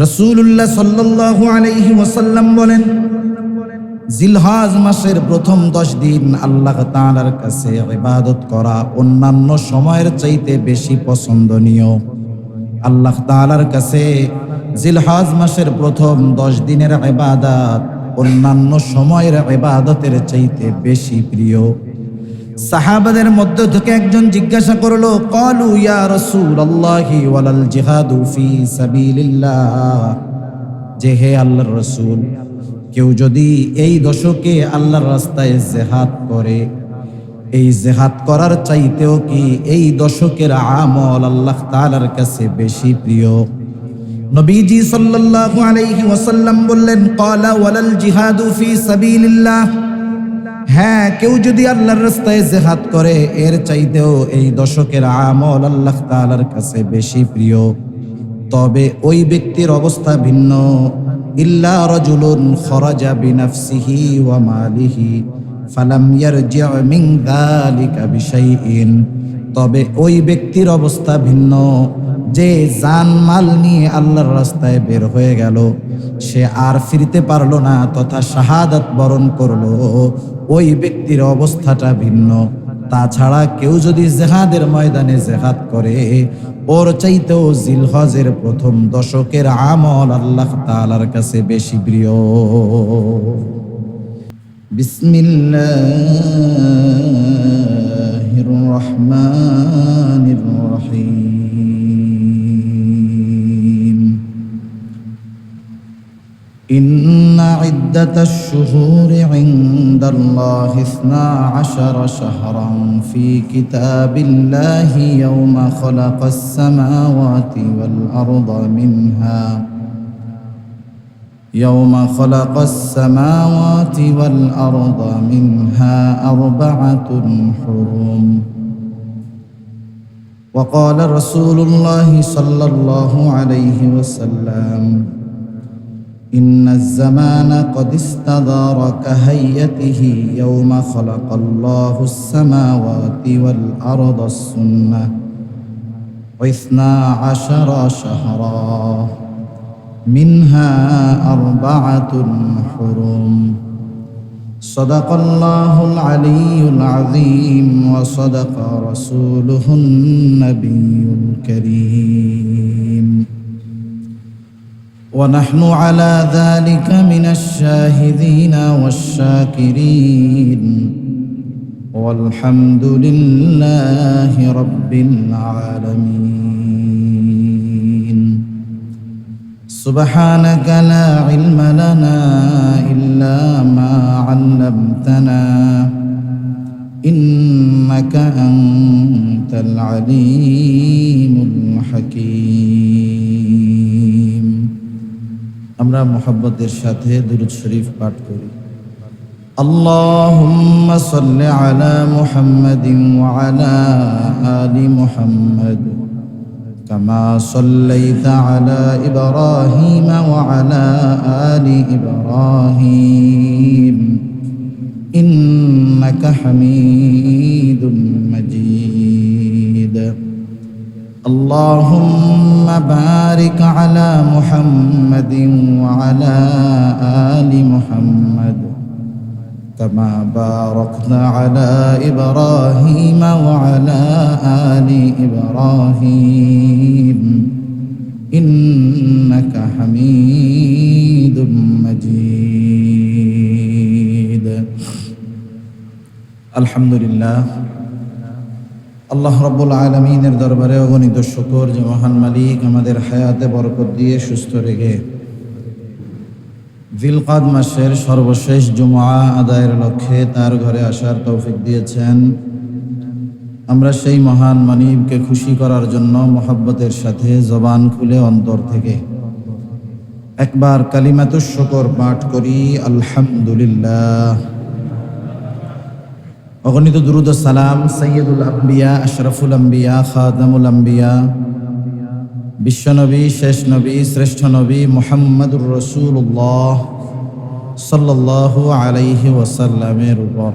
রাসূলুল্লাহ সাল্লাল্লাহু আলাইহি ওয়াসাল্লাম বলেন, জিলহজ মাসের প্রথম 10 দিন আল্লাহ তাআলার কাছে ইবাদত করা অন্যান্য সময়ের চাইতে বেশি পছন্দনীয়। আল্লাহ তাআলার কাছে জিলহজ মাসের প্রথম 10 দিনের ইবাদত অন্যান্য সময়ের ইবাদতের চাইতে বেশি প্রিয়। সাহাবাদের মধ্য থেকে একজন জিজ্ঞাসা করলো, ক্বালু ইয়া রাসূলুল্লাহি ওয়ালাল জিহাদু ফি সাবিলিল্লাহ, যে হে আল্লাহর রাসূল, কেউ যদি এই দশকে আল্লাহর রাস্তায় জিহাদ করে, এই জিহাদ করার চাইতেও কি এই দশকের আমল আল্লাহ তাআলার কাছে বেশি প্রিয়? নবীজি সাল্লাল্লাহু আলাইহি ওয়াসাল্লাম বললেন, ক্বালা ওয়ালাল জিহাদু ফি সাবিলিল্লাহ, হ্যাঁ, কেউ যদি আল্লাহর রাস্তায় জিহাদ করে এর চাইতেও এই দশকের আমল আল্লাহ তাআলার কাছে বেশি প্রিয়। তবে ওই ব্যক্তির অবস্থা ভিন্ন। ইল্লা রাজুলুন খরাজা বিনাফসিহি ওয়া মালিহি ফালাম ইয়ারজি' মিন যালিকা বিশাইইন, তবে ওই ব্যক্তির অবস্থা ভিন্ন, যে জান মাল নিয়ে আল্লাহর রাস্তায় বের হয়ে গেল, সে আর ফিরতে পারলো না তথা শাহাদাত বরণ করলো, ওই ব্যক্তির অবস্থাটা ভিন্ন। তাছাড়া কেউ যদি জিহাদের ময়দানে জিহাদ করে ওর চাইতেও জিলহজের প্রথম দশকের আমল আল্লাহ তাআলার কাছে বেশি প্রিয়। বিসমিল্লাহির রহমানির রহিম। ইন্না ইদ্দাতাশ শুহুরি ইনদাল্লাহি 12 শাহরান ফি কিতাবিল্লাহি ইয়াওমা খালাকাস সামাওয়াতি ওয়াল আরদা মিনহা يوم خلق السماوات والأرض منها 4 حرم. وقال رسول الله صلى الله عليه وسلم إن الزمان قد استدار كهيئته يوم خلق الله السماوات والأرض السنة 12 شهرا منها 4 حرم. صدق الله العلي العظيم وصدق رسوله النبي الكريم ونحن على ذلك من الشاهدين والشاكرين والحمد لله رب العالمين. سبحانك لا علم لنا إلا ما علمتنا إنك أنت العليم الحكيم. আমরা মুহাব্বতের সাথে দুরূদ শরীফ পাঠ করি। আল্লাহুম্মা সাল্লি আলা মুহাম্মাদিন ওয়া আলা আলি মুহাম্মাদ كما صليت على إبراهيم وعلى آل إبراهيم إنك حميد مجيد. اللهم بارك على محمد وعلى آل محمد كما باركت على إبراهيم وعلى آل إبراهيم إنك حميد مجيد. الحمد لله. আল্লাহ রাব্বুল আলামিনের দরবারে অগণিত শুকর যে মহান মালিক আমাদের হায়াতে বরকত দিয়ে সুস্থ রেখে জিলকাদ মাসের সর্বশেষ জুমআ আদায়ের লক্ষ্যে তার ঘরে আসার তৌফিক দিয়েছেন। আমরা সেই মহান মানিবকে খুশি করার জন্য মোহাব্বতের সাথে জবান খুলে অন্তর থেকে একবার কালিমাতুশ শুকর পাঠ করি, আলহামদুলিল্লাহ। অগণিত দুরূদ ও সালাম সাইয়্যিদুল আম্বিয়া, আশরাফুল আম্বিয়া, খাতামুল আম্বিয়া, বিশ্বনবী, শেষ নবী, শ্রেষ্ঠ নবী মুহাম্মদুর রাসূলুল্লাহ সাল্লাল্লাহু আলাইহি ওয়াসাল্লামের উপর।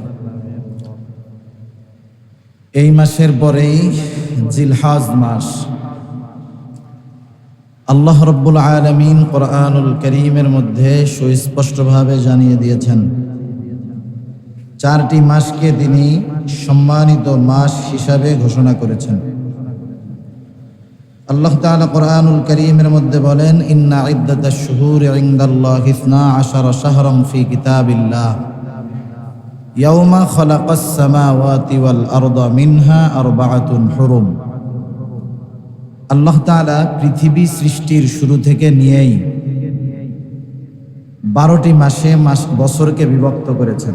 এই মাসের পরেই জিলহজ মাস। আল্লাহ রাব্বুল আলামিন কোরআনুল কারীমের মধ্যে সুস্পষ্টভাবে জানিয়ে দিয়েছেন, চারটি মাসকে তিনি সম্মানিত মাস হিসাবে ঘোষণা করেছেন। আল্লাহ তাআলা কোরআনুল কারীমের মধ্যে বলেন, ইন্না ইদ্দাতাশ শুহুরি ইনদাল্লাহি 12 শাহরান ফি কিতাবিল্লাহ ইয়াওমা খালাকাস সামাওয়াতি ওয়াল আরদা মিনহা আরবাআতুন হুরুম। আল্লাহ তাআলা পৃথিবী সৃষ্টির শুরু থেকে নিয়েই 12টি মাসে বছরকে বিভক্ত করেছেন।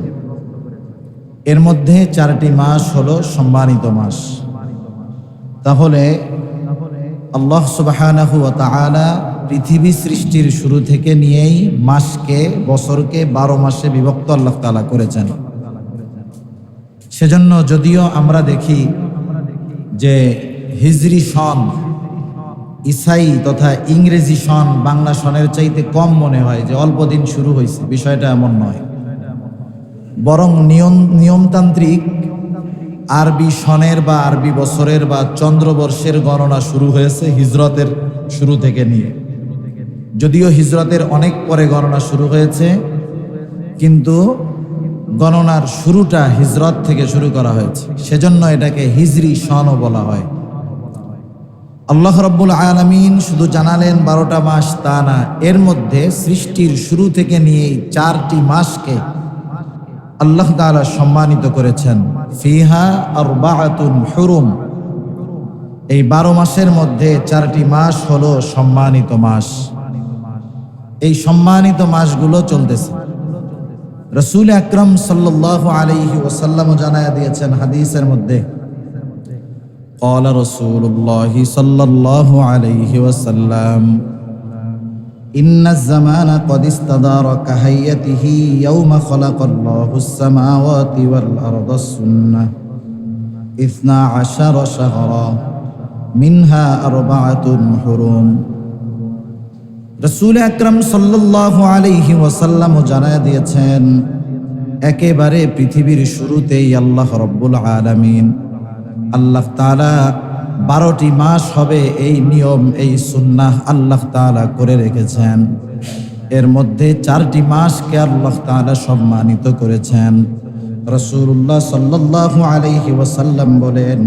এর মধ্যে 4টি মাস হলো সম্মানিত মাস। তাহলে আল্লাহ সুবহানাহু ওয়া তাআলা পৃথিবী সৃষ্টির শুরু থেকে নিয়েই মাসকে, বছরকে 12 মাসে বিভক্ত আল্লাহ তাআলা করেছেন। সেজন্য যদিও আমরা দেখি যে হিজরি সন, ইসাই তথা ইংরেজি সন বাংলা সনের চাইতে কম মনে হয়, যে অল্প দিন শুরু হয়েছে, বিষয়টা এমন নয়। বরং নিয়মতান্ত্রিক আরবি সনের বা আরবি বছরের বা চন্দ্রবর্ষের গণনা শুরু হয়েছে হিজরতের শুরু থেকে নিয়ে। যদিও হিজরতের অনেক পরে গণনা শুরু হয়েছে, কিন্তু গণনার শুরুটা হিজরত থেকে শুরু করা হয়েছে, সেজন্য এটাকে হিজরি সনও বলা হয়। আল্লাহ রাব্বুল আলামিন শুধু জানালেন 12টা মাস তা না, এর মধ্যে সৃষ্টির শুরু থেকে নিয়ে 4টি মাসকে আল্লাহ তাআলা সম্মানিত করেছেন। ফিহা আরবাআতুন হুরুম, এই 12 মাসের মধ্যে 4টি মাস হলো সম্মানিত মাস। এই সম্মানিত মাসগুলো চলতেছে। রাসূল আকরাম সাল্লাল্লাহু আলাইহি ওয়াসাল্লাম জানায়া দিয়েছেন হাদিসের মধ্যে, قال رسول الله صلى الله عليه وسلم إن الزمان قد استدار كهيئته يوم خلق الله السماوات والأرض السنة 12 شهرا منها 4 حرم। রাসূল আকরাম সাল্লাল্লাহু আলাইহি ওয়াসাল্লাম জানায়া দিয়েছেন, একেবারে পৃথিবীর শুরুতেই আল্লাহ রাব্বুল আলামিন, আল্লাহ তাআলা 12টি মাস হবে এই নিয়ম, এই সুন্নাহ আল্লাহ তাআলা করে রেখেছেন। এর মধ্যে 4টি মাসকে আল্লাহ তাআলা সম্মানিত করেছেন। রাসূলুল্লাহ সাল্লাল্লাহু আলাইহি ওয়াসাল্লাম বলেন,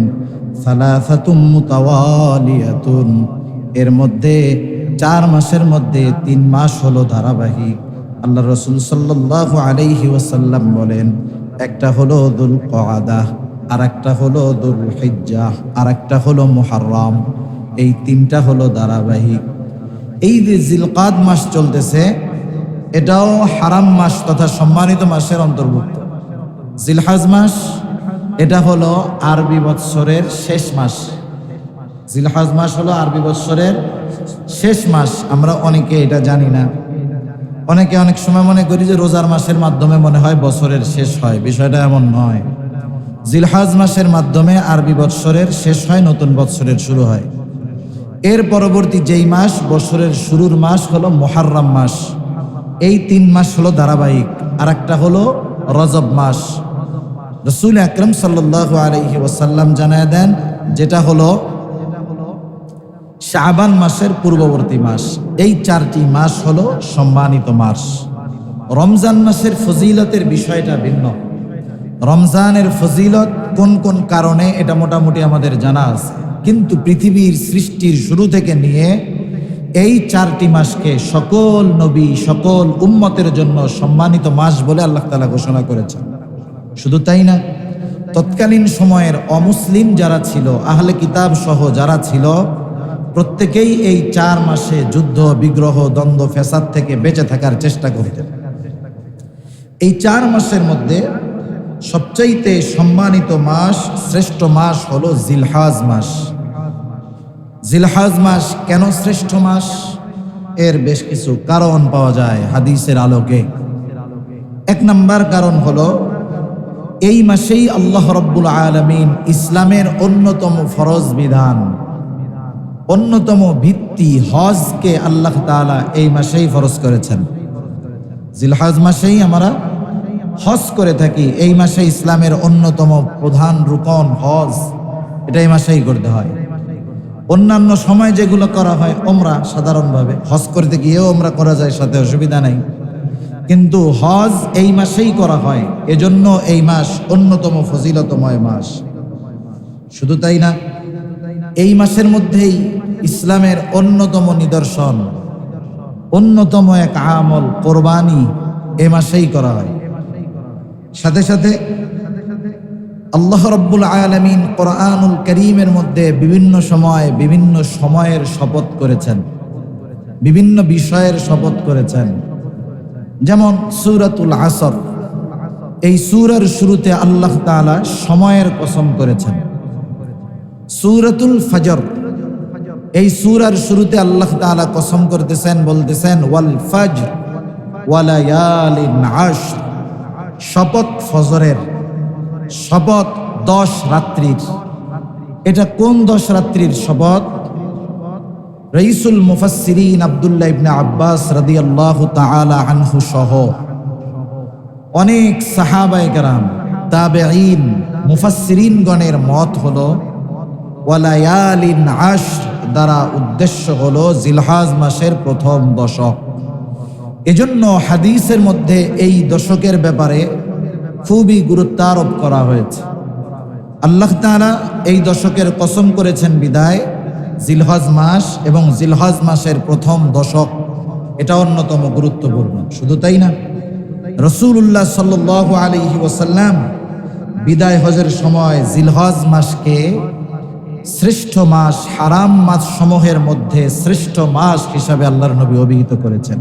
সালাসাতুম মুতাওয়ালিয়াতুন, এর মধ্যে 4 মাসের মধ্যে 3 মাস হলো ধারাবাহিক। আল্লাহ রাসূল সাল্লাল্লাহু আলাইহি ওয়াসাল্লাম বলেন, একটা হলো যুলকআদা, আর একটা হলো যুলহিজ্জাহ, আর একটা হলো মুহররম। এই 3টা হলো ধারাবাহিক। এই যে জিলকাদ মাস চলতেছে, এটাও হারাম মাস তথা সম্মানিত মাসের অন্তর্ভুক্ত। জিলহজ মাস, এটা হলো আরবি বৎসরের শেষ মাস। জিলহজ মাস হলো আরবি বৎসরের শেষ মাস। আমরা অনেকে এটা জানি না। অনেকে অনেক সময় মনে করি যে রোজার মাসের মাধ্যমে মনে হয় বছরের শেষ হয়, বিষয়টা এমন নয়। জিলহজ মাসের মাধ্যমে আরবি বৎসরের শেষ হয়, নতুন বৎসরের শুরু হয়। এর পরবর্তী যেই মাস, বছরের শুরুর মাস হলো মুহররম মাস। এই 3 মাস হলো ধারাবাহিক। আর একটা হলো রজব মাস। রাসূল আকরাম সাল্লাল্লাহু আলাইহি ওয়াসাল্লাম জানায় দেন, যেটা হলো শাবান মাসের পূর্ববর্তী মাস। এই 4টি মাস হলো সম্মানিত মাস। রমজান মাসের ফজিলতের বিষয়টা ভিন্ন। রমজানের ফজিলত কোন কোন কারণে, এটা মোটামুটি আমাদের জানা আছে, কিন্তু পৃথিবীর সৃষ্টির শুরু থেকে নিয়ে এই 4টি মাসকে সকল নবী, সকল উম্মতের জন্য সম্মানিত মাস বলে আল্লাহ তাআলা ঘোষণা করেছেন। শুধু তাই না, তৎকালীন সময়ের অমুসলিম যারা ছিল, আহলে কিতাব সহ যারা ছিল, প্রত্যেকেই এই 4 মাসে যুদ্ধ, বিগ্রহ, দ্বন্দ্ব, ফ্যাসাদ থেকে বেঁচে থাকার চেষ্টা করতেন। এই 4 মাসের মধ্যে সবচাইতে সম্মানিত মাস, শ্রেষ্ঠ মাস হলো জিলহজ মাস। জিলহজ মাস কেন শ্রেষ্ঠ মাস? এর বেশ কিছু কারণ পাওয়া যায় হাদিসের আলোকে। 1 নম্বর কারণ হলো, এই মাসেই আল্লাহ রাব্বুল আলামিন ইসলামের অন্যতম ফরজ বিধান, অন্যতম ভিত্তি হজকে আল্লাহ তাআলা এই মাসেই ফরজ করেছেন। জিলহজ মাসেই আমরা হজ করে থাকি। এই মাসে ইসলামের অন্যতম প্রধান রুকন হজ, এটা এই মাসেই করতে হয়। অন্যান্য সময় যেগুলো করা হয় ওমরা, সাধারণভাবে হজ করতে গিয়েও ওমরা করা যায়, সাথে অসুবিধা নাই। কিন্তু হজ এই মাসেই করা হয়, এজন্য এই মাস অন্যতম ফজিলতময় মাস। শুধু তাই না, এই মাসের মধ্যেই ইসলামের অন্যতম নিদর্শন, অন্যতম এক আমল কোরবানি এ মাসেই করা হয়। সাথে সাথে আল্লাহ রাব্বুল আলামিন কোরআনুল কারীমের মধ্যে বিভিন্ন সময় বিভিন্ন সময়ের শপথ করেছেন, বিভিন্ন বিষয়ের শপথ করেছেন। যেমন সূরাতুল আসর, এই সূরার শুরুতে আল্লাহ তাআলা সময়ের কসম করেছেন। সূরাতুল ফজর, এই সূরার শুরুতে আল্লাহ তাআলা কসম করতেছেন, বলতেছেন ওয়াল ফজর ওয়া লায়ালিন আশর, শপথ ফজরের, শপথ 10 রাত্রির। এটা কোন 10 রাত্রির শপথ? রাইসুল মুফাসসিরিন আব্দুল্লাহ ইবনে আব্বাস রাদিয়াল্লাহু তাআলা আনহু সহ অনেক সাহাবায়ে কেরাম, তাবেঈন, মুফাসসিরিন গণের মত হলো ওয়ালায়ালিন আশর দ্বারা উদ্দেশ্য হলো জিলহজ মাসের প্রথম দশক। এজন্য হাদিসের মধ্যে এই দশকের ব্যাপারে খুবই গুরুত্ব আরোপ করা হয়েছে। আল্লাহ তাআলা এই দশকের কসম করেছেন বিদায় জিলহজ মাস এবং জিলহজ মাসের প্রথম দশক এটা অন্যতম গুরুত্বপূর্ণ। শুধু তাই না, রাসূলুল্লাহ সাল্লাল্লাহু আলাইহি ওয়াসাল্লাম বিদায় হজের সময় জিলহজ মাসকে শ্রেষ্ঠ মাস, হারাম মাস সমূহের মধ্যে শ্রেষ্ঠ মাস হিসাবে আল্লাহর নবী অভিহিত করেছেন।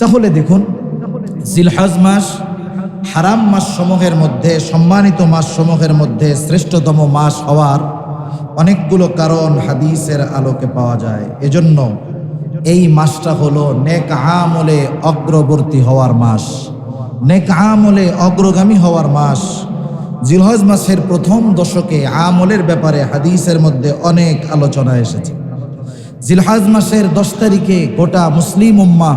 তাহলে দেখুন, জিলহজ মাস হারাম মাস সমূহের মধ্যে, সম্মানিত মাস সমূহের মধ্যে শ্রেষ্ঠতম মাস হওয়ার অনেকগুলো কারণ হাদিসের আলোকে পাওয়া যায়। এজন্য এই মাসটা হলো নেক আমলে অগ্রবর্তী হওয়ার মাস, নেক আমলে অগ্রগামী হওয়ার মাস। জিলহজ মাসের প্রথম দশকে আমলের ব্যাপারে হাদিসের মধ্যে অনেক আলোচনা এসেছে। জিলহজ মাসের 10 তারিখে গোটা মুসলিম উম্মাহ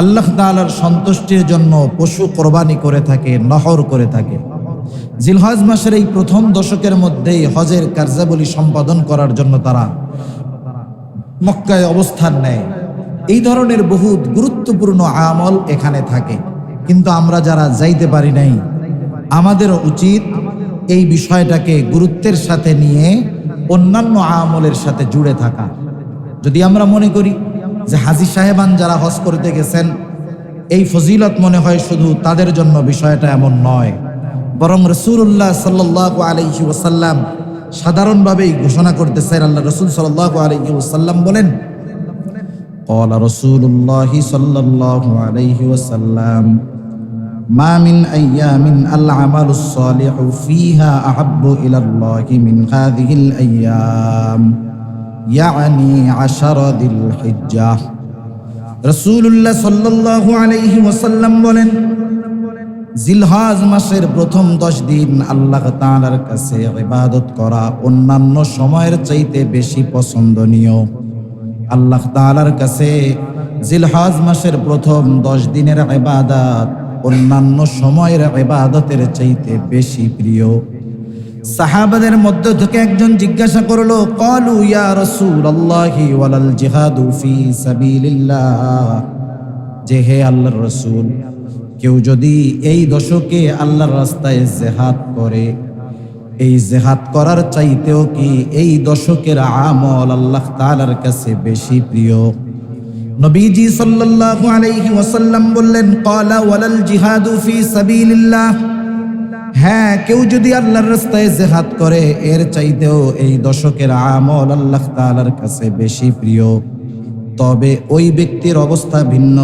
আল্লাহ তাআলার সন্তুষ্টির জন্য পশু কোরবানি করে থাকে, নহর করে থাকে। জিলহজ মাসের এই প্রথম দশকের মধ্যেই হজের কার্যাবলী সম্পাদন করার জন্য তারা মক্কায় অবস্থান নেয়। এই ধরনের বহুত গুরুত্বপূর্ণ আমল এখানে থাকে, কিন্তু আমরা যারা যাইতে পারি নাই, আমাদেরও উচিত এই বিষয়টাকে গুরুত্বের সাথে নিয়ে অন্যান্য আমলের সাথে জুড়ে থাকা। যদি আমরা মনে করি যে হাজী সাহেবান যারা হজ করতে গেছেন এই ফজিলত মনে হয় শুধু তাদের জন্য, বিষয়টা এমন নয়। বরং রাসূলুল্লাহ সাল্লাল্লাহু আলাইহি ওয়াসাল্লাম সাধারণভাবেই ঘোষণা করতেছেন। আল্লাহ রাসূল সাল্লাল্লাহু আলাইহি ওয়াসাল্লাম বলেন, ক্বালা রাসূলুল্লাহ সাল্লাল্লাহু আলাইহি ওয়াসাল্লাম মা মিন আইয়ামিন আল আমালুস সালিহু ফিহা আহাব্বু ইলাল্লাহি মিন হাযিহিল আইয়াম ইয়ানি 10 দিল হিজ্জাহ। রাসূলুল্লাহ সাল্লাল্লাহু আলাইহি ওয়াসাল্লাম বলেন, জিলহজ মাসের প্রথম 10 দিন আল্লাহ তাআলার কাছে ইবাদত করা অন্যান্য সময়ের চাইতে বেশি পছন্দনীয়। আল্লাহ তাআলার কাছে জিলহজ মাসের প্রথম 10 দিনের ইবাদত অন্যান্য সময়ের ইবাদতের চাইতে বেশি প্রিয়। সাহাবাদের মধ্য থেকে একজন জিজ্ঞাসা করলো, ক্বালু ইয়া রাসূলুল্লাহি ওয়ালাল জিহাদু ফি সাবিলিল্লাহ, যে হে আল্লাহর রাসূল, কেউ যদি এই দশকে আল্লাহর রাস্তায় জিহাদ করে, এই জিহাদ করার চাইতেও কি এই দশকের আমল আল্লাহ তাআলার কাছে বেশি প্রিয়? নবীজি সাল্লাল্লাহু আলাইহি ওয়াসাল্লাম বললেন, ক্বালা ওয়ালাল জিহাদু ফি সাবিলিল্লাহ, হ্যাঁ, কেউ যদি আল্লাহর রাস্তায় জিহাদ করে এর চাইতেও এই দশকের আমল আল্লাহ তাআলার কাছে বেশি প্রিয়। তবে ওই ব্যক্তির অবস্থা ভিন্ন।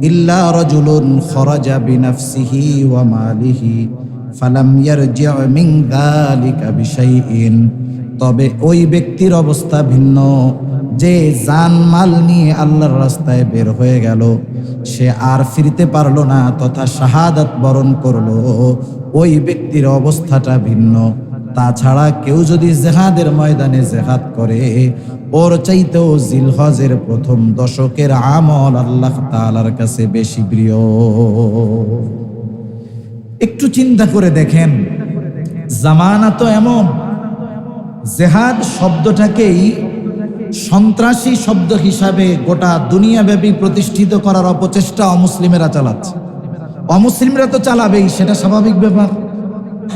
ইল্লা রাজুলুন খরাজা বিনাফসিহি ওয়া মালিহি ফালাম ইয়ারজি' মিন যালিকা বিশাইইন, তবে ওই ব্যক্তির অবস্থা ভিন্ন যে জান মাল নিয়ে আল্লাহর রাস্তায় বের হয়ে গেল, সে আর ফিরতে পারলো না তথা শাহাদাত বরণ করলো, ওই ব্যক্তির অবস্থাটা ভিন্ন। তাছাড়া কেউ যদি জিহাদের ময়দানে জিহাদ করে ওর চাইতেও জিলহজের প্রথম দশকের আমল আল্লাহ তাআলার কাছে বেশি প্রিয়। একটু চিন্তা করে দেখেন, জামানা তো এমন জেহাদ শব্দটাকেই সন্ত্রাসী শব্দ হিসাবে গোটা দুনিয়াব্যাপী প্রতিষ্ঠিত করার অপচেষ্টা অমুসলিমেরা চালাচ্ছে। অমুসলিমরা তো চালাবেই, সেটা স্বাভাবিক ব্যাপার।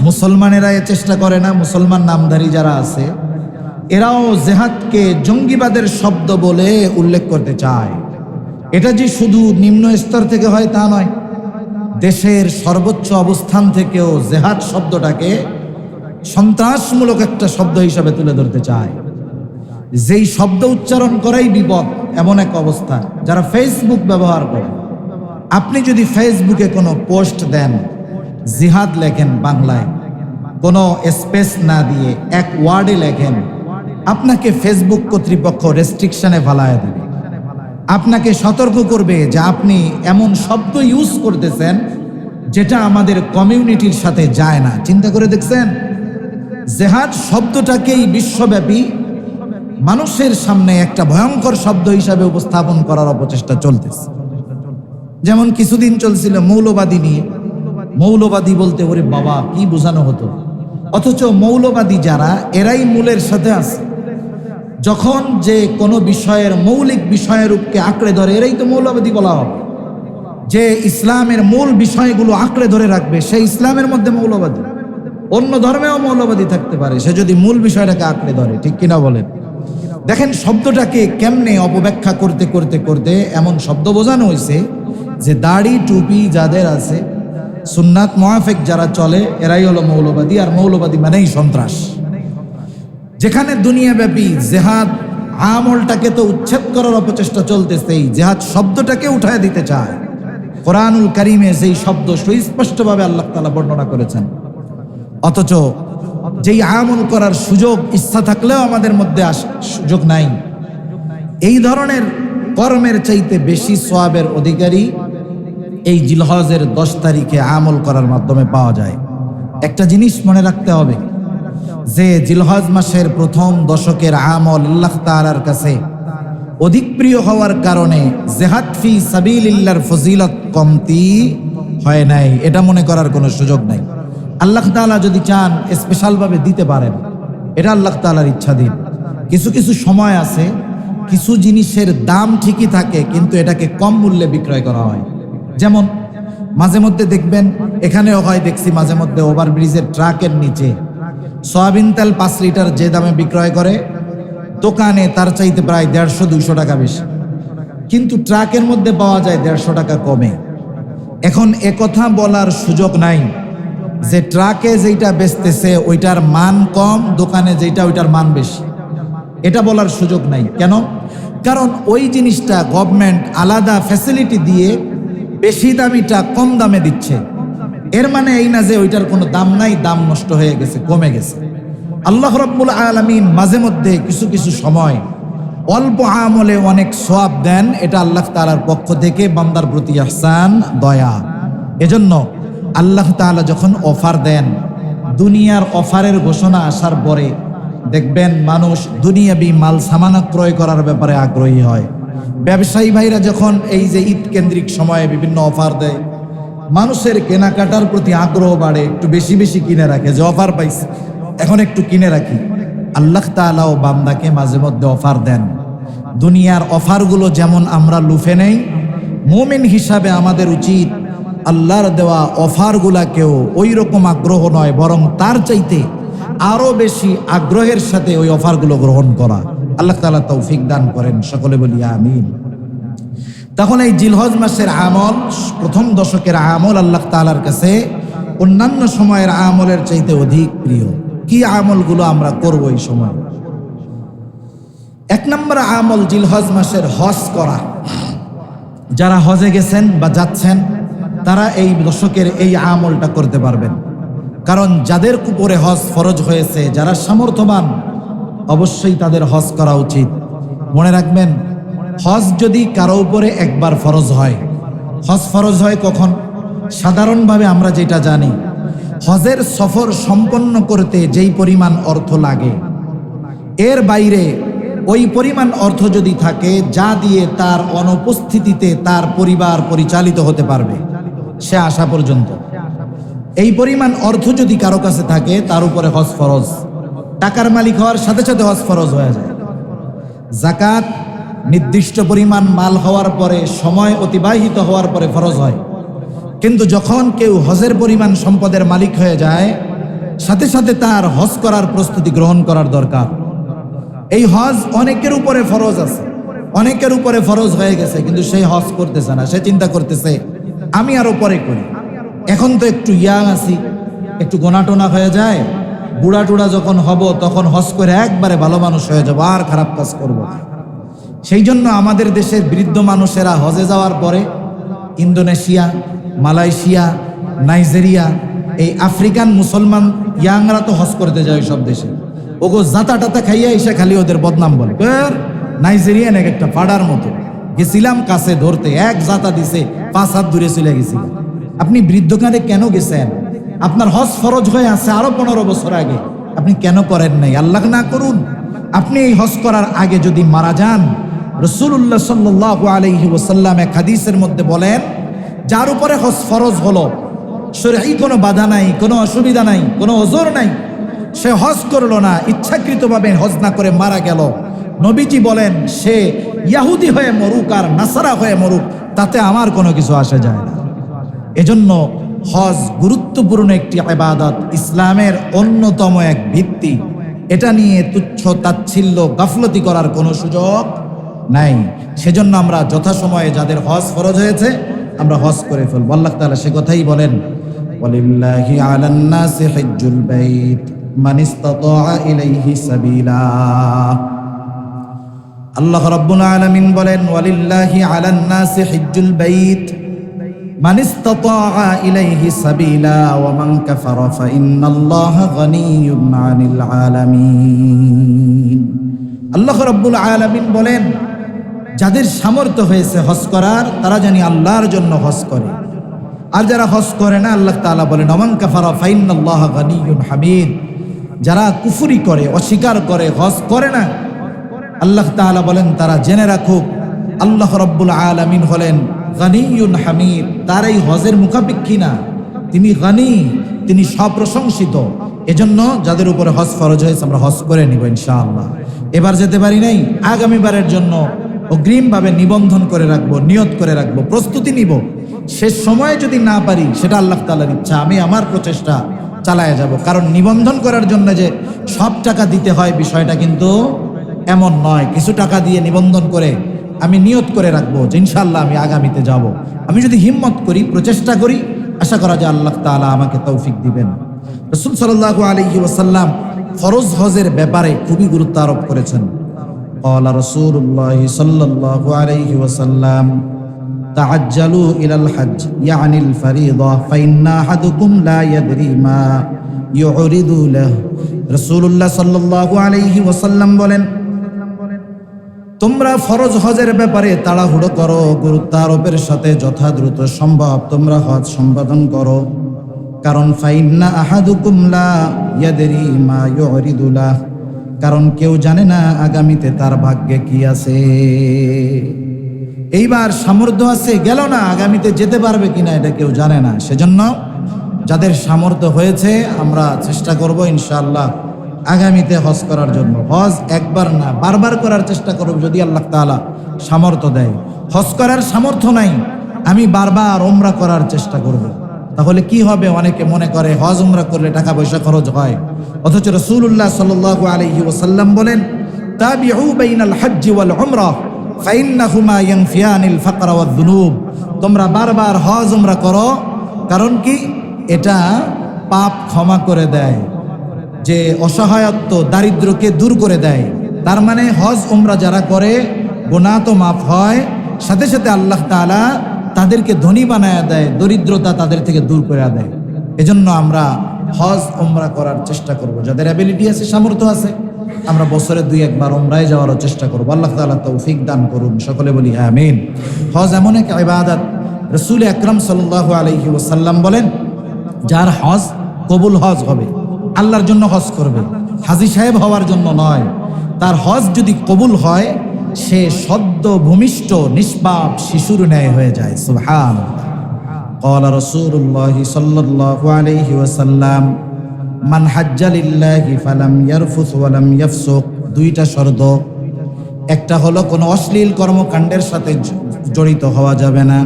মুসলমানেরা এ চেষ্টা করে না? মুসলমান নামধারী যারা আছে এরাও জেহাদকে জঙ্গিবাদের শব্দ বলে উল্লেখ করতে চায়। এটা যে শুধু নিম্ন স্তর থেকে হয় তা নয়, দেশের সর্বোচ্চ অবস্থান থেকেও জেহাদ শব্দটাকে সন্ত্রাসমূলক একটা শব্দ হিসাবে তুলে ধরতে চায়। যেই শব্দ উচ্চারণ করাই বিপদ, এমন এক অবস্থা। যারা ফেসবুক ব্যবহার করে, আপনি যদি ফেসবুকে কোনো পোস্ট দেন, জিহাদ লেখেন বাংলায়, কোনো স্পেস না দিয়ে এক ওয়ার্ডে লেখেন, আপনাকে ফেসবুক কর্তৃপক্ষ রেস্ট্রিকশনে ফেলায় দেবে। আপনাকে সতর্ক করবে যে আপনি এমন শব্দ ইউজ করতেছেন যেটা আমাদের কমিউনিটির সাথে যায় না। চিন্তা করে দেখছেন? জেহাদ শব্দটাকেই বিশ্বব্যাপী মানুষের সামনে একটা ভয়ঙ্কর শব্দ হিসাবে উপস্থাপন করার অপচেষ্টা চলতেছে। যেমন কিছুদিন চলছিল মৌলবাদী নিয়ে। মৌলবাদী বলতে ওরে বাবা কি বোঝানো হতো, অথচ মৌলবাদী যারা এরাই মূলের সাথে আছে। যখন যে কোনো বিষয়ের মৌলিক বিষয়রূপকে আঁকড়ে ধরে এরাই তো মৌলবাদী বলা হবে। যে ইসলামের মূল বিষয়গুলো আঁকড়ে ধরে রাখবে সেই ইসলামের মধ্যে মৌলবাদী। অন্য ধর্মেও মৌলবাদী থাকতে পারে, সে যদি মূল বিষয়টাকে আঁকড়ে ধরে। ঠিক কিনা বলেন? দেখেন শব্দটাকে কেমনে অপব্যাখ্যা করতে করতে করতে এমন শব্দ বোঝানো হয়েছে যে দাড়ি টুপি যাদের আছে, সুন্নাত মুআফিক যারা চলে, এরাই হলো মৌলবাদী। আর মৌলবাদী মানেই সন্ত্রাস। যেখানে দুনিয়াব্যাপী জেহাদ আমলটাকে তো উচ্ছেদ করার অপচেষ্টা চলতেছে, এই জেহাদ শব্দটাকে উঠায় দিতে চায়। কোরআনুল কারিমে সেই শব্দ সুস্পষ্টভাবে আল্লাহ তাআলা বর্ণনা করেছেন, অথচ যেই আমল করার সুযোগ ইচ্ছা থাকলেও আমাদের মধ্যে সুযোগ নাই। এই ধরনের কর্মের চাইতে বেশি সওয়াবের অধিকারী এই জিলহজের 10 তারিখে আমল করার মাধ্যমে পাওয়া যায়। একটা জিনিস মনে রাখতে হবে যে জিলহজ মাসের প্রথম দশকের আমল আল্লাহ তাআলার কাছে অধিক প্রিয় হওয়ার কারণে জিহাদ ফি সাবিলিল্লাহর ফজিলত কমতি হয় নাই, এটা মনে করার কোনো সুযোগ নাই। আল্লাহ তাআলা যদি চান স্পেশালভাবে দিতে পারেন, এটা আল্লাহ তাআলার ইচ্ছাধীন। কিছু কিছু সময় আছে, কিছু জিনিসের দাম ঠিকই থাকে কিন্তু এটাকে কম মূল্যে বিক্রয় করা হয়। যেমন মাঝে মধ্যে দেখবেন, এখানেও হয় দেখছি মাঝে মধ্যে ওভারব্রিজের ট্রাকের নিচে সয়াবিন তেল 5 লিটার যে দামে বিক্রয় করে, দোকানে তার চাইতে প্রায় 150-200 টাকা বেশি, কিন্তু ট্রাকের মধ্যে পাওয়া যায় 150 টাকা কমে। এখন একথা বলার সুযোগ নাই যে ট্রাকে যেটা বেচতেছে ওইটার মান কম, দোকানে যেটা ওইটার মান বেশি, এটা বলার সুযোগ নাই। কেন? কারণ ওই জিনিসটা গভর্নমেন্ট আলাদা ফ্যাসিলিটি দিয়ে বেশি দামিটা কম দামে দিচ্ছে। এর মানে এই না যে ওইটার কোনো দাম নাই, দাম নষ্ট হয়ে গেছে, কমে গেছে। আল্লাহ রাব্বুল আলামিন মাঝে মধ্যে কিছু কিছু সময় অল্প আমলে অনেক সওয়াব দেন, এটা আল্লাহ তাআলার পক্ষ থেকে বান্দার প্রতি ইহসান, দয়া। এজন্য আল্লাহ তাআলা যখন অফার দেন, দুনিয়ার অফারের ঘোষণা আসার পরে দেখবেন মানুষ দুনিয়াবি মাল সামানা ক্রয় করার ব্যাপারে আগ্রহী হয়। ব্যবসায়ী ভাইরা যখন এই যে ঈদ কেন্দ্রিক সময়ে বিভিন্ন অফার দেয়, মানুষের কেনাকাটার প্রতি আগ্রহ বাড়ে, একটু বেশি বেশি কিনে রাখে, যে অফার পাইছে এখন একটু কিনে রাখি। আল্লাহ তাআলাও বান্দাকে মাঝে মধ্যে অফার দেন। দুনিয়ার অফারগুলো যেমন আমরা লুফে নেই, মুমিন হিসাবে আমাদের উচিত আল্লাহর দেওয়া অফারগুলাকেও ওই রকম আগ্রহ নয়, বরং তার চাইতে আরো বেশি আগ্রহের সাথে ওই অফারগুলো গ্রহণ করা। আল্লাহ তাআলা তৌফিক দান করেন, সকলে বলি আমিন। তখন এই জিলহজ মাসের আমল, প্রথম দশকের আমল আল্লাহ তাআলার কাছে অন্যান্য সময়ের আমলের চাইতে অধিক প্রিয়। কি আমলগুলো আমরা করব এই সময়? 1 নম্বর আমল জিলহজ মাসের হজ করা। যারা হজে গেছেন বা যাচ্ছেন তারা এই দশকের এই আমলটা করতে পারবেন, কারণ যাদের উপরে হজ ফরজ হয়েছে, যারা সামর্থ্যবান, অবশ্যই তাদের হজ করা উচিত। মনে রাখবেন, হজ যদি কারো উপরে একবার ফরজ হয়, হজ ফরজ হয় কখন? সাধারণভাবে আমরা যেটা জানি, হজের সফর সম্পন্ন করতে যেই পরিমাণ অর্থ লাগে, এর বাইরে ওই পরিমাণ অর্থ যদি থাকে যা দিয়ে তার অনুপস্থিতিতে তার পরিবার পরিচালিত হতে পারবে সে আসা পর্যন্ত, এই পরিমাণ অর্থ যদি কারো কাছে থাকে তার উপরে হজ ফরজ। টাকার মালিক হওয়ার সাথে সাথে হজ ফরজ হয়ে যায়। যাকাত নির্দিষ্ট পরিমাণ মাল হওয়ার পরে, সময় অতিবাহিত হওয়ার পরে ফরজ হয়। কিন্তু যখন কেউ হজের পরিমাণ সম্পদের মালিক হয়ে যায়, সাথে সাথে তার হজ করার প্রস্তুতি গ্রহণ করার দরকার। এই হজ অনেকের উপরে ফরজ আছে, অনেকের উপরে ফরজ হয়ে গেছে, কিন্তু সেই হজ করতেছে না। সে চিন্তা করতেছে আমি আরো পরে করি, এখন তো একটু ইয়াং আছি, একটু গোনাটোনা হয়ে যায়, বুড়া টুড়া যখন হব তখন হজ করে একবারে ভালো মানুষ হয়ে যাবো, আর খারাপ কাজ করব। সেই জন্য আমাদের দেশের বৃদ্ধ মানুষেরা হজে যাওয়ার পরে ইন্দোনেশিয়া, মালয়েশিয়া, নাইজেরিয়া, এই আফ্রিকান মুসলমান ইয়াংরা তো হজ করতে যায় সব দেশে। ওগো জাতা টাতা খাইয়া এসে খালি ওদের বদনাম বলে, নাইজেরিয়ান এক একটা পাড়ার মতো। গেছিলাম কাছে ধরতে, এক জাতা দিছে, 5 হাত দূরে চলে গেছিলাম। আপনি বৃদ্ধকালে কেন গেছেন? আপনার হজ ফরজ হয়ে আছে আরো 15 বছর আগে, আপনি কেন করেন নাই? আল্লাহ না করুন আপনি এই হজ করার আগে যদি মারা যান, রাসূলুল্লাহ সাল্লাল্লাহু আলাইহি ওয়াসাল্লাম এক হাদিসের মধ্যে বলেন, যার উপরে হজ ফরজ হলো, শরঈ কোনো বাধা নাই, কোনো অসুবিধা নাই, কোনো ওজর নাই, সে হজ করলো না, ইচ্ছাকৃতভাবে হজ না করে মারা গেল, নবীজি বলেন সে ইহুদি হয়ে মরুক আর নাসারা হয়ে মরুক, তাতে আমার কোনো কিছু আসে যায় না। এজন্য হজ গুরুত্বপূর্ণ একটি ইবাদত, ইসলামের অন্যতম এক ভিত্তি। এটা নিয়ে তুচ্ছ তাচ্ছিল্য গাফলতি করার কোনো সুযোগ নাই। সেজন্য আমরা যথাসময়ে যাদের হজ ফরজ হয়েছে আমরা হজ করে ফেলবো। আল্লাহ তাআলা সে কথাই বলেন, ওয়ালিল্লাহি আলান নাসি হিজ্জুল বাইত মান ইসতাতাআ ইলাইহি সাবিলা। আল্লাহ রাব্বুল আলামিন বলেন, ওয়ালিল্লাহি আলান নাসি হিজ্জুল বাইত মান ইসতাতাআ ইলাইহি সাবিলা ওয়া মান কাফারা ফাইন্নাল্লাহা গনিয়্যুন আনিল আলামিন। আল্লাহ রাব্বুল আলামিন বলেন, যাদের সামর্থ্য হয়েছে হজ করার তারা জানি আল্লাহর জন্য হজ করে, আর যারা হজ করে না, আল্লাহ তাআলা বলেন ওয়া মান কাফারা ফাইন্নাল্লাহা গনিয়্যুন হামিদ। যারা কুফরি করে, অস্বীকার করে, হজ করে না, আল্লাহ তাআলা বলেন তারা জেনে রাখুক আল্লাহ রাব্বুল আলামিন হলেন গনিয়্যুন হামিদ। তার এই হজের মুখাপেক্ষী না, তিনি গনি, তিনি সপ্রশংসিত। এজন্য যাদের উপরে হজ ফরজ হয়েছে আমরা হজ করে নিব ইনশাআল্লাহ। এবার যেতে পারি নাই, আগামীবারের জন্য অগ্রিমভাবে নিবন্ধন করে রাখবো, নিয়ত করে রাখবো, প্রস্তুতি নিব। শেষ সময়ে যদি না পারি সেটা আল্লাহ তাআলার ইচ্ছা, আমি আমার প্রচেষ্টা চালায় যাব। কারণ নিবন্ধন করার জন্য যে সব টাকা দিতে হয় বিষয়টা কিন্তু এমন নয়। কিছু টাকা দিয়ে নিবন্ধন করে আমি নিয়ত করে রাখবো যে ইনশাআল্লাহ আমি আগামীতে যাব। আমি যদি হিম্মত করি, প্রচেষ্টা করি, আশা করা যায় আল্লাহ তাআলা আমাকে তৌফিক দিবেন। রাসূল সাল্লাল্লাহু আলাইহি ওয়াসাল্লাম ফরজ হজের ব্যাপারে খুবই গুরুত্ব আরোপ করেছেন। ক্বালা রাসূলুল্লাহি সাল্লাল্লাহু আলাইহি ওয়াসাল্লাম তাআজ্জালু ইলাল হজ্জ ইয়ানিল ফরিদা ফাইন্না আহাদুকুম লা ইয়াদরি মা ইউরিদু লাহু। রাসূলুল্লাহ সাল্লাল্লাহু আলাইহি ওয়াসাল্লাম বলেন, তোমরা ফরজ হজের ব্যাপারে তাড়াহুড়ো করো, গুরুত্ব আরোপের সাথে যথাদ্রুত সম্ভব তোমরা হজ সম্পাদন করো। কারণ ফাইন্না আহাদুকুম লা ইয়াদরি মা ইউরিদু লাহু, কারণ কেউ জানে না আগামীতে তার ভাগ্যে কি আছে। এইবার সামর্থ্য আছে, গেল না, আগামীতে যেতে পারবে কিনা এটা কেউ জানে না। সেজন্য যাদের সামর্থ্য হয়েছে আমরা চেষ্টা করব ইনশাআল্লাহ আগামীতে হজ করার জন্য। হজ একবার না বারবার করার চেষ্টা করব যদি আল্লাহ তাআলা সামর্থ্য দেয়। হজ করার সামর্থ্য নাই, আমি বারবার উমরা করার চেষ্টা করব। তাহলে কি হবে? অনেকে মনে করে হজ উমরা করলে টাকা পয়সা খরচ হয়, অথচ রাসূলুল্লাহ সাল্লাল্লাহু আলাইহি ওয়াসাল্লাম বলেন, তাবিউ বাইনাল হজ্জ ওয়াল উমরা ফাইন্নাহুমা ইয়ানফিয়ানিল ফাকরা ওয়াদ যুনুব। তোমরা বারবার হজ উমরা করো, কারণ কি? এটা পাপ ক্ষমা করে দেয়, যে অসহায়ত্ব দারিদ্র্যকে দূর করে দেয়। তার মানে হজ উমরা যারা করে গুনাহ তো মাফ হয়, সাথে সাথে আল্লাহ তাআলা তাদেরকে ধনী বানায় দেয়, দরিদ্রতা তাদের থেকে দূর করে দেয়। এজন্য আমরা হজ উমরা করার চেষ্টা করব। যাদের অ্যাবিলিটি আছে, সামর্থ্য আছে, আমরা বছরে 2-1 বার উমরায় যাওয়ারও চেষ্টা করব। আল্লাহ তাআলা তৌফিক দান করুন, সকলে বলি আমিন। হজ এমন এক ইবাদত, রাসূল আকরাম সাল্লাল্লাহু আলাইহি ওয়াসাল্লাম বলেন, যার হজ কবুল হজ হবে, আল্লাহর জন্য হজ করবে, হাজী সাহেব হওয়ার জন্য নয়। তার হজ যদি কবুল হয়, সে সদ্য ভূমিষ্ঠ নিষ্পাপ শিশুর ন্যায় হয়ে যায়। সুবহানাল্লাহ। ক্বালা রাসূলুল্লাহ সাল্লাল্লাহু আলাইহি ওয়াসাল্লাম মান হাজ্জা লিল্লাহি ফালাম ইয়ারফুস ওয়ালাম ইয়াফসুক, দুইটা শর্ত। একটা হলো কোনো অশ্লীল কর্মকাণ্ডের সাথে জড়িত হওয়া যাবে না,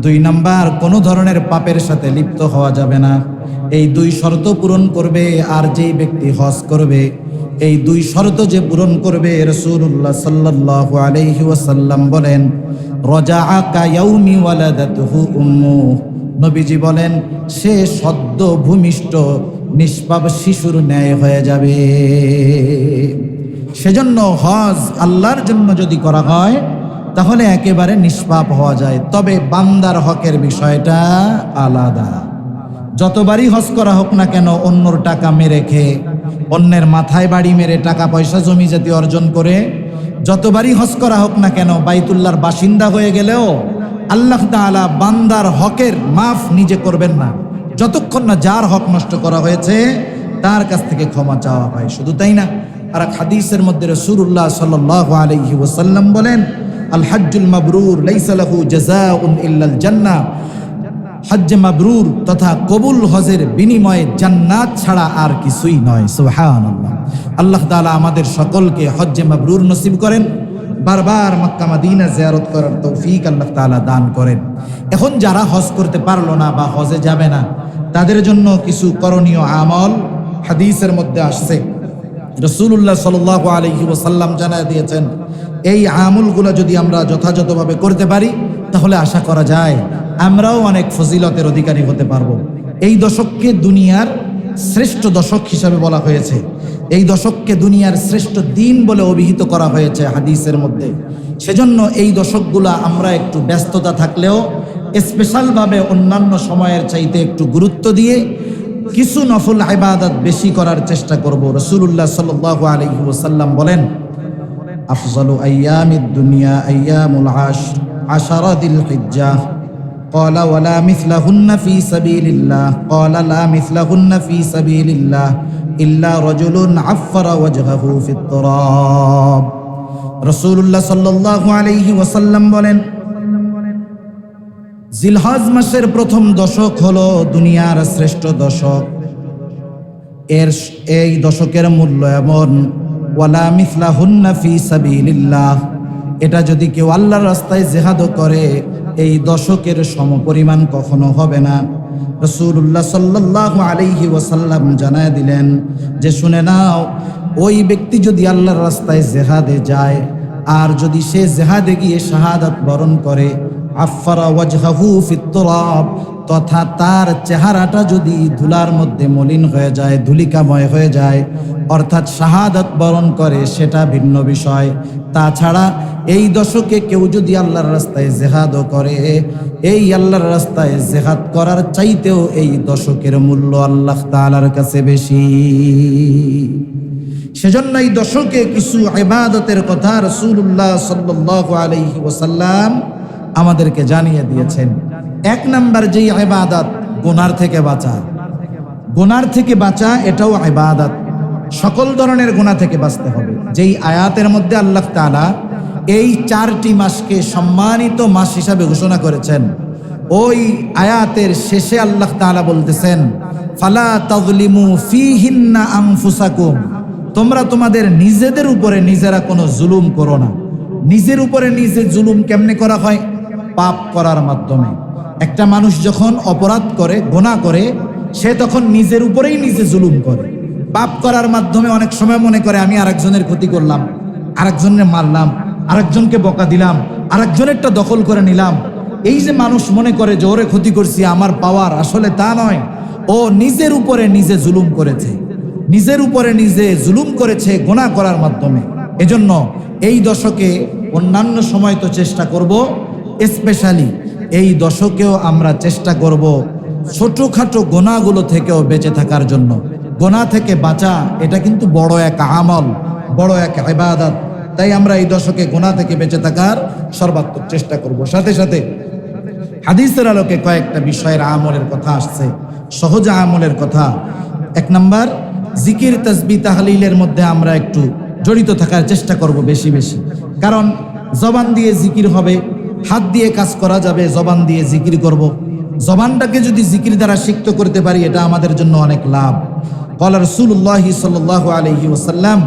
2 নাম্বার কোনো ধরনের পাপের সাথে লিপ্ত হওয়া যাবে না। এই 2 শর্ত পূরণ করবে আর যেই ব্যক্তি হজ করবে, এই 2 শর্ত যে পূরণ করবে, রাসূলুল্লাহ সাল্লাল্লাহু আলাইহি ওয়াসাল্লাম বলেন রাজাআ কায়াউমি ওয়ালাদাতুহু উম্মু, নবীজি বলেন সে সদ্য ভূমিষ্ঠ নিষ্পাপ শিশুর ন্যায় হয়ে যাবে। সেজন্য হজ আল্লাহর জন্য যদি করা হয় তাহলে একেবারে নিষ্পাপ হওয়া যায়। তবে বান্দার হকের বিষয়টা আলাদা। যতবারই হজ করা হোক না কেন, অন্যর টাকা মেরে খেয়ে, অন্যের মাথায় বাড়ি মেরে টাকা পয়সা জমি জাতি অর্জন করে, যতবারই হজ করা হোক না কেন, বাইতুল্লাহর বাসিন্দা হয়ে গেলেও আল্লাহ তাআলা বান্দার হকের মাফ নিজে করবেন না যতক্ষণ না যার হক নষ্ট করা হয়েছে তার কাছ থেকে ক্ষমা চাওয়া হয়। শুধু তাই না, আর এক হাদিসের মধ্যে রাসূলুল্লাহ সাল্লাল্লাহু আলাইহি ওয়াসাল্লাম বলেন আল হাজ্জুল মাবরুর লাইসা লাহু জাযাউন ইল্লাল জান্নাহ, হজ্জে মাবরুর তথা কবুল হজের বিনিময়ে জান্নাত ছাড়া আর কিছুই নয়। সুবহানাল্লাহ। আল্লাহ তাআলা আমাদের সকলকে হজ্জে মাবরুর নসিব করেন, বারবার মক্কা মদিনা জিয়ারত করার তৌফিক আল্লাহ তাআলা দান করেন। এখন যারা হজ করতে পারলো না বা হজে যাবে না, তাদের জন্য কিছু করণীয় আমল হাদিসের মধ্যে আসছে। রাসূলুল্লাহ সাল্লাল্লাহু আলাইহি ওয়াসাল্লাম জানায় দিয়েছেন, এই আমলগুলো যদি আমরা যথাযথভাবে করতে পারি তাহলে আশা করা যায় আমরাও অনেক ফজিলতের অধিকারী হতে পারবো। এই দশককে দুনিয়ার শ্রেষ্ঠ দশক হিসাবে বলা হয়েছে, এই দশককে দুনিয়ার শ্রেষ্ঠ দিন বলে অভিহিত করা হয়েছে হাদিসের মধ্যে। সেজন্য এই দশকগুলা আমরা একটু ব্যস্ততা থাকলেও স্পেশালভাবে অন্যান্য সময়ের চাইতে একটু গুরুত্ব দিয়ে কিছু নফল ইবাদত বেশি করার চেষ্টা করব। রাসূলুল্লাহ সাল্লাল্লাহু আলাইহি ওয়াসাল্লাম বলেন আফজালু আইয়ামিদ দুনিয়া আইয়ামুল আশর আশারা দিল হিজ্জাহ قال ولا مثلهن في سبيل الله قال لا مثلهن في سبيل الله إلا رجل عفر وجهه في التراب। রাসূলুল্লাহ সাল্লাল্লাহু আলাইহি ওয়াসাল্লাম বলেন জিলহজ মাসের প্রথম দশক হলো দুনিয়ার শ্রেষ্ঠ দশক। এই দশকের মূল্য এমন, ওয়ালা মিসলাহুন্না ফি সাবিলিল্লাহ, এটা যদি কেউ আল্লাহর রাস্তায় জিহাদ করে এই দশকের সমপরিমাণ কখনো হবে না। রাসূলুল্লাহ সাল্লাল্লাহু আলাইহি ওয়াসাল্লাম জানায় দিলেন যে শুনে নাও, ওই ব্যক্তি যদি আল্লাহর রাস্তায় জিহাদে যায় আর যদি সে জিহাদে গিয়ে শাহাদাত বরণ করে, আফারা ওয়াজহাহু ফিত তুরাব, তথা তার চেহারাটা যদি ধুলার মধ্যে মলিন হয়ে যায়, ধুলিকাময় হয়ে যায়, অর্থাৎ শাহাদাত বরণ করে, সেটা ভিন্ন বিষয়। তাছাড়া এই দশকে কেউ যদি আল্লাহর রাস্তায় জিহাদও করে, এই আল্লাহর রাস্তায় জিহাদ করার চাইতেও এই দশকের মূল্য আল্লাহ তাআলার কাছে বেশি। সেজন্য এই দশকে কিছু ইবাদতের কথা রাসূলুল্লাহ সাল্লাল্লাহু আলাইহি ওয়াসাল্লাম আমাদেরকে জানিয়ে দিয়েছেন। 1 নাম্বার যেই ইবাদত, গুনার থেকে বাঁচা। গুনার থেকে বাঁচা এটাও ইবাদত, সকল ধরনের গুনাহ থেকে বাঁচতে হবে। যেই আয়াতের মধ্যে আল্লাহ তাআলা এই 4টি মাসকে সম্মানিত মাস হিসাবে ঘোষণা করেছেন, ওই আয়াতের শেষে আল্লাহ তাআলা বলতেছেন ফালা তাযলিমু ফীহিন্না আনফুসাকুম, তোমরা তোমাদের নিজেদের উপরে নিজেরা কোনো জুলুম করো না। নিজের উপরে নিজে জুলুম কেমনে করা হয়? পাপ করার মাধ্যমে। একটা মানুষ যখন অপরাধ করে, গুনাহ করে, সে তখন নিজের উপরেই নিজে জুলুম করে। পাপ করার মাধ্যমে অনেক সময় মনে করে আমি আরেকজনের ক্ষতি করলাম, আরেকজনের মারলাম, আরেকজনকে বকা দিলাম, আরেকজনেরটা দখল করে নিলাম। এই যে মানুষ মনে করে যে ওরে ক্ষতি করছি, আমার পাওয়ার, আসলে তা নয়। ও নিজের উপরে নিজে জুলুম করেছে, নিজের উপরে নিজে জুলুম করেছে গুনাহ করার মাধ্যমে। এজন্য এই দশকে, অন্যান্য সময় তো চেষ্টা করব, স্পেশালি এই দশকেও আমরা চেষ্টা করব ছোটখাটো গুনাহগুলো থেকেও বেঁচে থাকার জন্য। গুনাহ থেকে বাঁচা এটা কিন্তু বড় এক আমল, বড় এক ইবাদত। তাই আমরা এই দশকে গুনাহ থেকে বেঁচে থাকার সর্বাত্মক চেষ্টা করব। সাথে সাথে হাদিসের আলোকে কয়েকটা বিষয়ের আমলের কথা আসছে, সহজ আমলের কথা। 1 নাম্বার, জিকির, তাসবিহ, তাহলিলের মধ্যে আমরা একটু জড়িত থাকার চেষ্টা করব বেশি বেশি। কারণ জবান দিয়ে জিকির হবে, হাত দিয়ে কাজ করা যাবে, জবান দিয়ে জিকির করব। জবানটাকে যদি জিকির দ্বারা সিক্ত করতে পারি, এটা আমাদের জন্য অনেক লাভ। قال رسول الله صلى الله عليه وسلم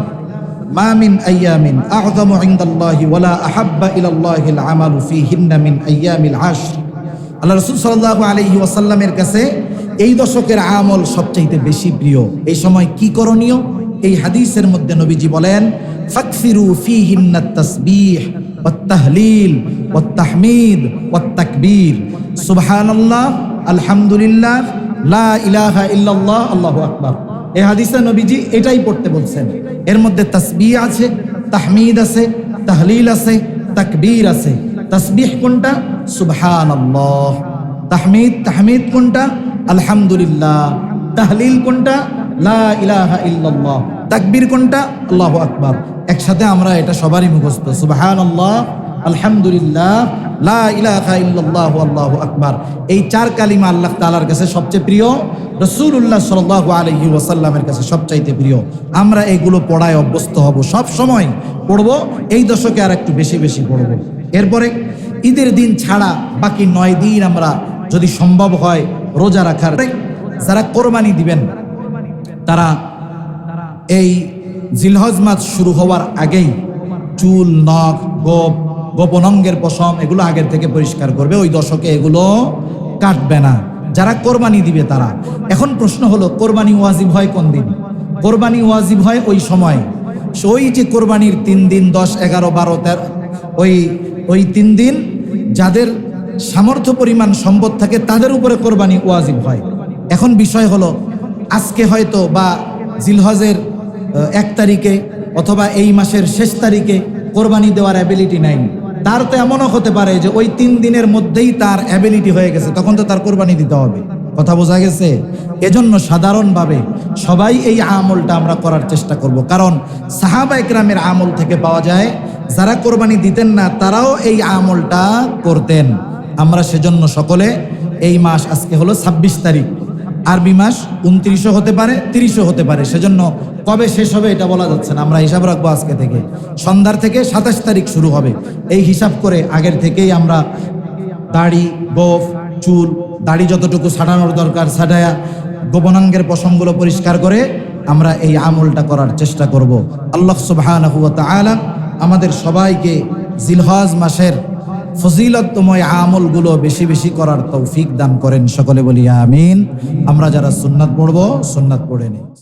ما من أيام أعظم عند الله ولا أحب إلى الله العمل فيهن من أيام العشر আল্লাহ রাসূল সাল্লাল্লাহু আলাইহি ওয়াসাল্লামের কাছে এই দশকের আমল সবচেয়ে বেশি প্রিয়। এই সময় কি করণীয়? এই হাদিসের মধ্যে নবীজি বলেন ফাকসিরু ফীহিন্নাত তাসবিহ ওয়াত তাহলিল ওয়াত তাহমিদ ওয়াত তাকবীর সুবহানাল্লাহ আলহামদুলিল্লাহ লা ইলাহা ইল্লাল্লাহ আল্লাহু আকবার। এই হাদিসে নবীজি এটাই পড়তে বলছেন। এর মধ্যে তাসবিহ আছে, তাহমিদ আছে, তাহলিল আছে, তাকবীর আছে। তাসবিহ কোনটা? সুবহানাল্লাহ। তাহমিদ কোনটা? আলহামদুলিল্লাহ। তাহলিল কোনটা? লা ইলাহা ইল্লাল্লাহ। তাকবীর কোনটা? আল্লাহু আকবার। একসাথে আমরা এটা সবারই মুখস্থ, সুবহানাল্লাহ, আলহামদুলিল্লাহ, লা ইলাহা ইল্লাল্লাহ, আল্লাহু আকবার। এই চার কালিমা আল্লাহ তাআলার কাছে সবচেয়ে প্রিয়, রাসূলুল্লাহ সাল্লাল্লাহু আলাইহি ওয়াসাল্লামের কাছে সবচাইতে প্রিয়। আমরা এগুলো পড়ায় অভ্যস্ত হব, সব সময় পড়ব। এই দশকে আর একটু বেশি বেশি পড়ব। এরপরে ঈদের দিন ছাড়া বাকি 9 দিন আমরা যদি সম্ভব হয় রোজা রাখার। যারা কোরবানি দিবেন তারা এই জিলহজ মাস শুরু হওয়ার আগেই চুল, নখ, গোপন অঙ্গের পশম এগুলো আগের থেকে পরিষ্কার করবে। ওই দশকে এগুলো কাটবে না যারা কোরবানি দিবে তারা। এখন প্রশ্ন হলো, কোরবানি ওয়াজিব হয় কোন দিন? কোরবানি ওয়াজিব হয় ওই সময়, ওই যে কোরবানির 3 দিন 10, 11, 12, 13 ওই 3 দিন যাদের সামর্থ্য পরিমাণ সম্পদ থাকে তাদের উপরে কোরবানি ওয়াজিব হয়। এখন বিষয় হলো, আজকে হয়তো বা জিলহজের 1 তারিখে অথবা এই মাসের শেষ তারিখে কোরবানি দেওয়ার অ্যাবিলিটি নাই। তার তো এমনও হতে পারে যে ওই 3 দিনের মধ্যেই তার অ্যাবিলিটি হয়ে গেছে, তখন তো তার কোরবানি দিতে হবে। কথা বোঝা গেছে? এজন্য সাধারণভাবে সবাই এই আমলটা আমরা করার চেষ্টা করব, কারণ সাহাবা ইকরামের আমল থেকে পাওয়া যায় যারা কোরবানি দিতেন না তারাও এই আমলটা করতেন। আমরা সেজন্য সকলে এই মাস আজকে হলো 26 তারিখ, আরবি মাস 29ও হতে পারে, 30ও হতে পারে। সেজন্য কবে শেষ হবে এটা বলা যাচ্ছে না। আমরা হিসাব রাখবো আজকে থেকে, সন্ধ্যার থেকে 27 তারিখ শুরু হবে। এই হিসাব করে আগের থেকেই আমরা দাড়ি, গোঁফ, চুল, দাড়ি যতটুকু ছাড়ানোর দরকার ছাড়ায়া গোপনাঙ্গের পশমগুলো পরিষ্কার করে আমরা এই আমলটা করার চেষ্টা করব। আল্লাহ সুবহানাহু ওয়া তাআলা আমাদের সবাইকে জিলহজ মাসের ফজিলতময় আমলগুলো বেশি বেশি করার তৌফিক দান করেন। সকলে বলি আমিন। আমরা যারা সুন্নাত পড়বো সুন্নাত পড়ে নিই।